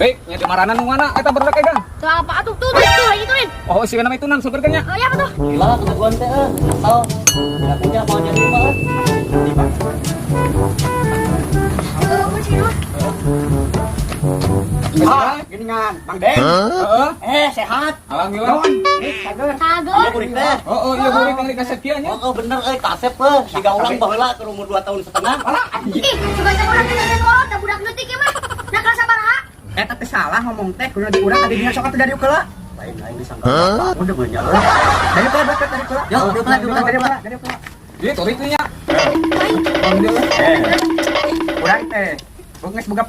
Baik, nya di maranan nu mana eta barudak egang. Tuh apa atuh tuh lagi tuh. Oh, si nama itu nang supir nya. Oh, ya betul. Gila keteguan teh atau katanya mau jadi mah. Gini ngan, Bang Den. Sehat. Alhamdulillah. Kagak. Iya burik teh. Oh, iya boleh kang dikasih kianya. Oh bener kasep siga ulang baheula ke umur 2 tahun setengah. Ih, suka orang kita orang da budak leutik ya mah. Nakal sabaraha? Eta teh salah ngomong teh kudu di urang adi dina sok atuh dari ukeula. Lain disangka apa udah banyak. Dari ukeula berkat dari ukeula. Yo, dari ukeula. Dari ukeula. Ieu turik nya. Alhamdulillah. Urang teh geus boga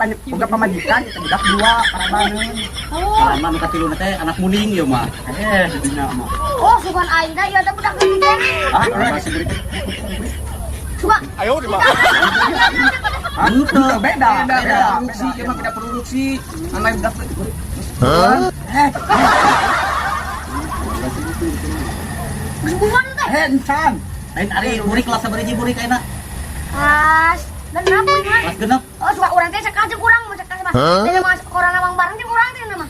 pamajikan kita budak dua parabangeun. Oh, Lama nu katiluna teh anak muning ieu mah. Dina mah. oh sugan aing da ieu teh budak leutik teh. Masih beri. Suka. Ayo di mana? Henteu beda. Produksi, emang tidak produksi. Namanya budak. Bukan teh. Encan. Lain ari burik kelas sabaraha burik ayeuna? Pas dan kenapa ini mah? Kelas genep. Oh, suka urang teh sekali kurang mau sekali mah. Jadi mas korana mang bareng jeung urang teh mah.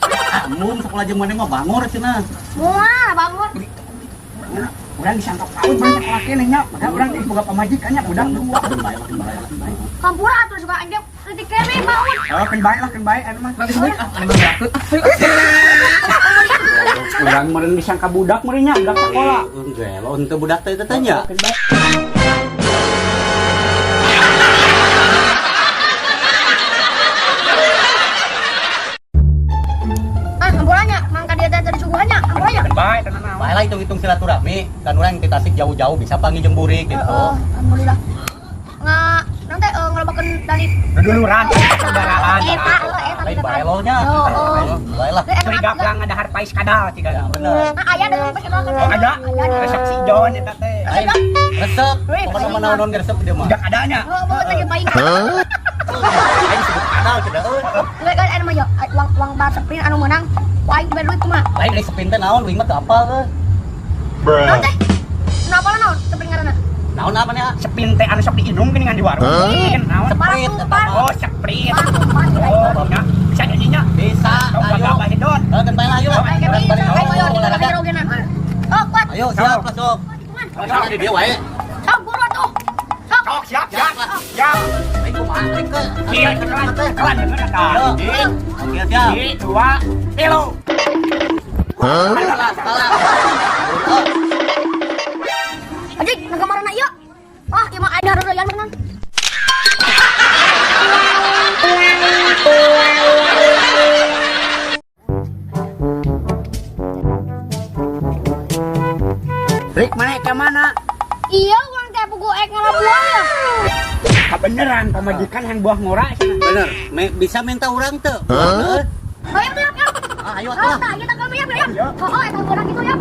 Mun sekolah jeung maneh mah bangor cenah. Moal bangun. Urang disangka paut banyak laki nya. Padahal urang teh boga pamajikannya budak dua. Kampura atuh suka anjing leutik kene bangun. Oh, kan bae anu mah. Nanti sebut anu berakut. Urang meureun disangka budak meureun nya, budak sekolah. Gelo henteu budak teh tanya. Ambulannya, mangka dia dari suguhannya, ambulannya. Bae tenan naon. Bae lah hitung-hitung silaturahmi, kan urang di Tasik jauh-jauh bisa panggil jeung burik gitu. Alhamdulillah. Nanti ngelobakeun dari Duluran saudaraan. eta. Lain bae lo nya. Bae lah. Curiga pulang ada harpais kadal ciga. Bener. Nah, aya da sampai kita Oh, ada. Resepsi John eta teh. Lain resep. Pokoknya naon resep dia mah. Budak adanya. Oh, bawa lagi paling. Lain disebut kadal cenah euy. Lek kan anu mah yo, uang bar sepin anu menang. Waing diberi duit kumaha? Lain dari sepin teh naon uing mah teu apal teh. Naon teh? Kenapa lah naon? Sepin ngaranna? Naon apa nya? Sepin teh anu sok diinum geuningan di warung. Naon? Seprit eta. Oh, seprit. Oh, Baunya bisa jadinya. Bisa. Tong Ayo. gagah hedon. Kan bae lah ayo. Oh, kuat. Ayo siap masuk. Masuk di dia wae. Oh, buru tuh. Sok siap. Siap. Aing kumaha rek ke. Iya, kelan dengan eta. Ayo. Oke siap. 2 kilo. Salah. Adik, nagamarana ieu. Wah, kieu mah ada reureyan beneran. Rik mana ke mana? Iya, urang teh pugu ek ngalabuah ya. Kebeneran pamajikan yang buah ngora cenah. Bener. Bisa minta urang teu? Ayo tuh ya. Ayo Oh, atuh. tah ieu tah kami ya. Oh, eta urang gitu ya.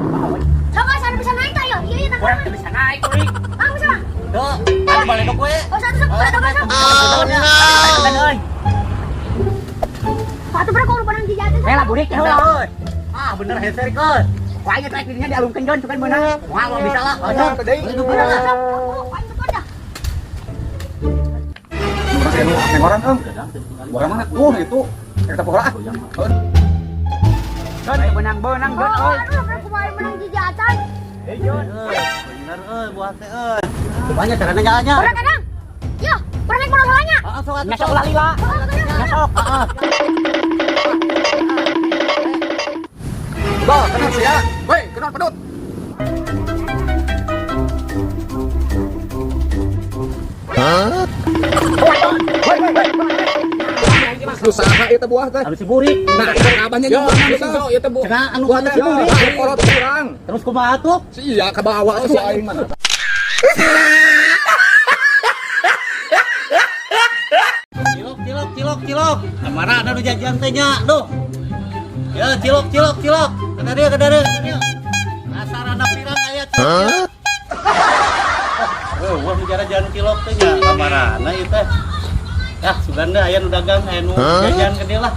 Coba sana bisa naik tah ya. Iya, tah. Urang teu bisa naik Rik. Ah, bisa mah. Tuh, anu balik ke gue. Oh, satu ada masuk. Euy. Satu berapa urang di jatuh. Lah burik ya euy. Bener heser keus. Wah, nya trek dirinya dialungkeun Jon cukan beunang. Wah, lo bisa lah. Ayo, tadi. Itu bener lah. Neng orang Om. Orang mana? Itu. Kita pola. Jon benang-benang Jon euy. Aku mau menang di jatuh. Jon. Bener buah teh euy. Banyak caranya jalannya. Orang kadang. Yo, pernah naik motor salahnya. Sok atuh. Nyasok ulah lila. Nyasok. Bah, kenal sih ya. Woi, kenal pedut. Lu saha ieu teh buah teh? Anu si burik. Nah, abahnya juga bisa ieu teh buah. Cenah anu Buah kana teh si burik. kolot kurang. Terus kumaha tuh? Sia ka bawah si aing mah. Cilok. Kamara ada nu jajan teh nya, duh. Ya, cilok. Kada dia. Dasar anak pirang aya cilok. Wah nu jajan cilok teh nya kamarana ieu teh. Yah, suganda aya nu dagang aya nu jajan ke dia lah.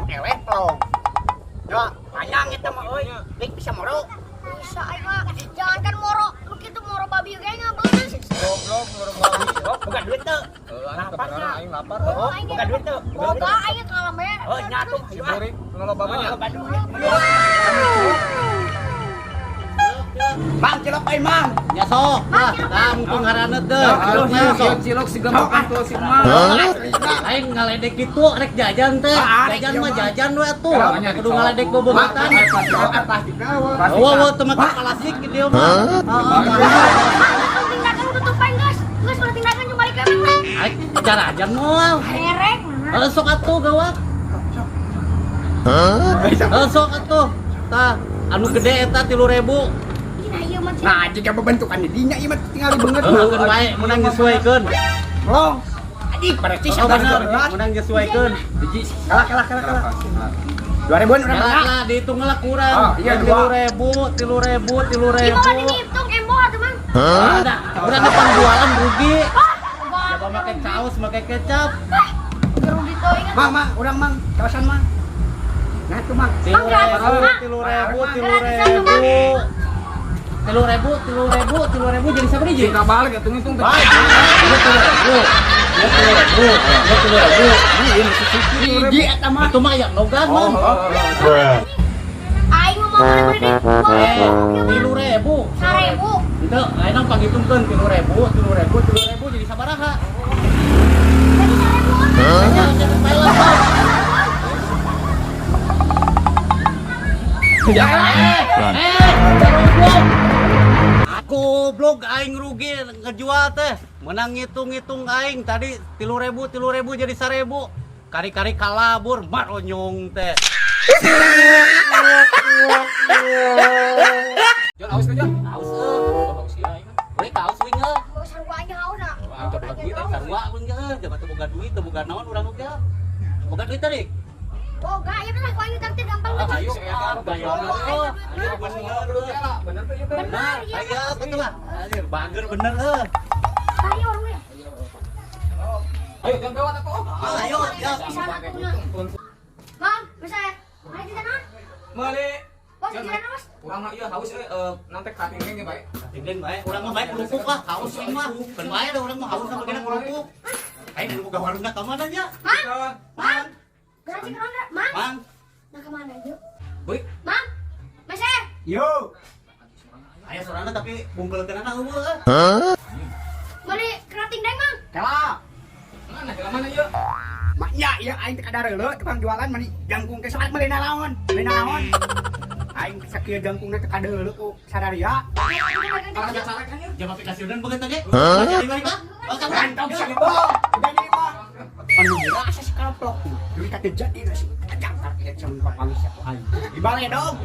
Ewek plong. Yo, panjang eta mah euy. Dik bisa moro. Bisa aing mah. Jangan kan moro. Lu kitu moro babi ge nya beungeus. sih goblok ngurung Bukan duit tuh. laparnya aing lapar. Oh, aing Bukan duit tuh. boga aing ngalamer. Oh, nyatu. Si Buri ngeloba banyak. Bukan duit. Mang, cilok aing, Mang. Ya sok, lah, tangtung harana teh. Cilok si gampang tuh si Mang. Aing ngaledek itu rek jajan teh. Jajan mah jajan we atuh. Kudu ngaledek bobogatan. Wah, teman klasik di dieu mah. Kalau tindakan tutupan guys. Guys kalau tindakan cuma balik ke mana? Aing cara aja moal. Herek. Sok atuh gawat. Sok atuh. Tah, anu gede eta 3.000. Nah, iya mah. Nah, jika bentukan dinya ieu mah tinggal beungeut. Heeh, bae menang nyesuaikeun. Long. Adik, berarti Oh bener, menang nyesuaikeun. Kalah. 2000-an udah Kalah menang. lah, dihitung lah kurang. Oh, iya, 3.000. Gimana dihitung embol atuh, Mang? Ada, udah depan jualan rugi. Ah, Coba pakai kaos, pakai kecap. rugi tuh ingat. Mang, urang Mang, kawasan Mang. Nah, tuh Mang. 3.000 jadi siapa nih? Kita balik hitung-hitung teh. Hiji eta mah. Itu mah yang logan mah. Aing mau beli deh. 3.000. 1.000. Itu, ayeuna panghitungkeun 3.000 jadi sabaraha? Jadi 1.000. Jangan pelan, Bang. Goblok aing rugi ngejual teh. Menang ngitung-ngitung aing tadi 3.000 jadi 1.000. Kari-kari kalabur maronyong teh. Jon aus tuh Jon. Aus Aus ya aing. Beli kaos we nge. Gak usah gua aja haus dah. Anjir boga duit aing. Sarua we nge. Jangan teu boga duit, teu boga naon urang oge. Boga duit tadi. Boga, ya udah gua aja traktir gampang Ah, aja. ayo bayar. Bener tuh ya. Benar, ayo betul lah. Anjir, bager bener Ayo orangnya. Ayo Jon lewat atuh. Ayo, siap. Bang, bisa ya? Ayo kita non. Meuli. Bos, kita bos. Urang mah ieu haus nanti katingeng ge bae. Tinggalin bae, urang mah bae kerupuk lah, haus we mah. Kan bae da urang mah haus sama kena kerupuk. Ayo nu boga warungna ka mana nya? Mang, Mang, gaji ke ronda. Mang, Mang. nah kemana yuk? Beuy. Mang, meser. Yo. Aya sorana tapi bungkelkeun anak eueuh. Beli kerating deng, Mang. Kela. Mana ke mana ieu? Maknya ieu aing teh kadareuleut tukang jualan mani jangkung ke soal meuli naon. Aing sakieu jangkungna teh kadareuleut ku sadaria. Kalau ada cara kan ieu? Jam aplikasi dan begitu ge. Jadi balik ka? Oh, kamu. Rantau sini bang. Jadi mah. Anu rasa sekarang plok. Duit kate jadi nasi. Ajang target sama papalis aku aing. Di balai dong.